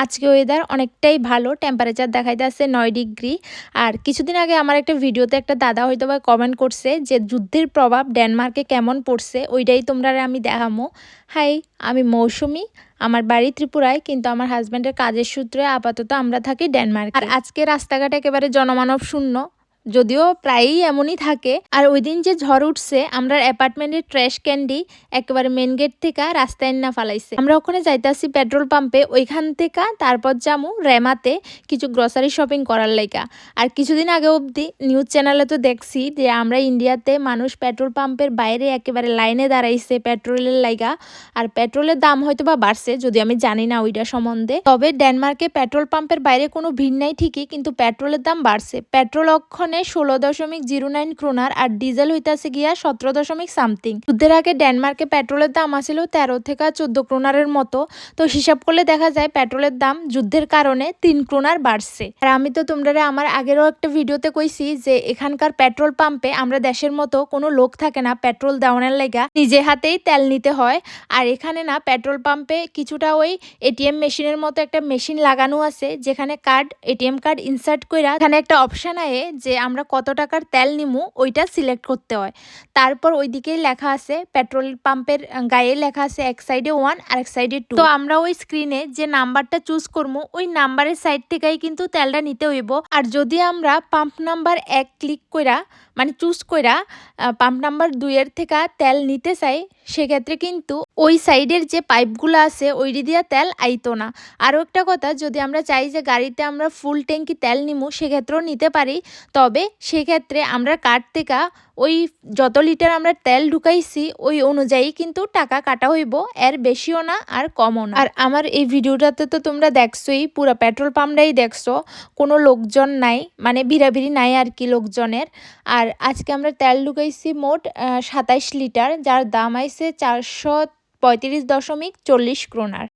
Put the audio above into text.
আজকে ওয়েদার অনেকটাই ভালো, টেম্পারেচার দেখাইতেছে 9 ডিগ্রি। আর কিছুদিন আগে আমার একটা ভিডিওতে একটা দাদা হয়তো বা কমেন্ট করছে যে যুদ্ধের প্রভাব ডেনমার্কে কেমন পড়ছে, ওইটাই তোমরা আমি দেখামো। হাই, আমি মৌসুমি, আমার বাড়ি ত্রিপুরায়, কিন্তু আমার হাজব্যান্ডের কাজের সূত্রে আপাতত আমরা থাকি ডেনমার্কে। আর আজকে রাস্তাঘাট একেবারে জনমানব শূন্য, যদিও প্রায়ই এমনই থাকে। আর ওই দিন যে ঝড় উঠছে, আমরা অ্যাপার্টমেন্টের ট্র্যাশ ক্যান্ডি একেবারে মেন গেট থেকে রাস্তায় না ফালাইছে। আমরা ওখানে যাইতাছি পেট্রোল পাম্পে, ওইখান থেকে তারপর যামু রেমাতে কিছু গ্রসারি শপিং করার লাইগা। আর কিছুদিন আগে অবধি নিউজ চ্যানেলে তো দেখছি যে আমরা ইন্ডিয়াতে মানুষ পেট্রোল পাম্পের বাইরে একেবারে লাইনে দাঁড়াইছে পেট্রোলের লাইগা। আর পেট্রোলের দাম হয়তো বা বাড়ছে, যদি আমি জানি না ওইটা সম্বন্ধে। তবে ডেনমার্কে পেট্রোল পাম্পের বাইরে কোনো ভিড় নাই ঠিকই, কিন্তু পেট্রোলের দাম বাড়ছে। পেট্রোল অক্ষণে 16.09 ক্রোনার আর ডিজেল হইতাছে গিয়া 17 সামথিং। যুদ্ধের আগে ডেনমার্কে পেট্রোলের দাম আসছিল 13 থেকে 14 ক্রোনারের মতো। তো হিসাব করলে দেখা যায় পেট্রোলের দাম যুদ্ধের কারণে 3 ক্রোনার বাড়ছে। আর আমি তো তোমরা আমার আগেরও একটা ভিডিওতে কইছি যে এখানকার পেট্রোল পাম্পে আমরা দেশের মতো কোনো লোক থাকে না পেট্রোল দেওয়ানোর লাগা, নিজে হাতেই তেল নিতে হয়। আর এখানে না পেট্রোল পাম্পে কিছুটা ওই এটিএম মেশিনের মতো একটা মেশিন লাগানো আছে, যেখানে এটিএম কার্ড ইনসার্ট কইরা এখানে একটা অপশন আয়ে যে আমরা কত টাকার তেল নিমু ওইটা সিলেক্ট করতে হয়। তারপর ওইদিকেই লেখা আছে, পেট্রোল পাম্পের গায়ে লেখা আছে এক সাইডে 1 আর এক সাইডে 2। তো আমরা ওই স্ক্রিনে যে নাম্বারটা চুজ করবো ওই নাম্বারের সাইড থেকেই কিন্তু তেলটা নিতে হইব। আর যদি আমরা পাম্প নাম্বার 1 ক্লিক কইরা মানে চুজ কইরা পাম্প নাম্বার 2 এর থেকে তেল নিতে চাই, সেক্ষেত্রে কিন্তু ওই সাইডের যে পাইপগুলো আছে ওইটি দিয়া তেল আইতো না। আরও একটা কথা, যদি আমরা চাই যে গাড়িতে আমরা ফুল ট্যাঙ্কি তেল নিমু সেক্ষেত্রেও নিতে পারি। তবে সেক্ষেত্রে আমরা কার্ড থেকে ওই যত লিটার আমরা তেল ঢুকাইছি ওই অনুযায়ী কিন্তু টাকা কাটা হইব, এর বেশিও না আর কমও না। আর আমার এই ভিডিওটাতে তো তোমরা দেখছোই, পুরো পেট্রোল পাম্পটাই দেখছো, কোনো লোকজন নাই, মানে ভিড়াভিড়ি নাই আর কি লোকজনের। আর আজকে আমরা তেল ঢুকাইছি মোট 27 লিটার, যার দাম আইছে 435.40 ক্রোনার।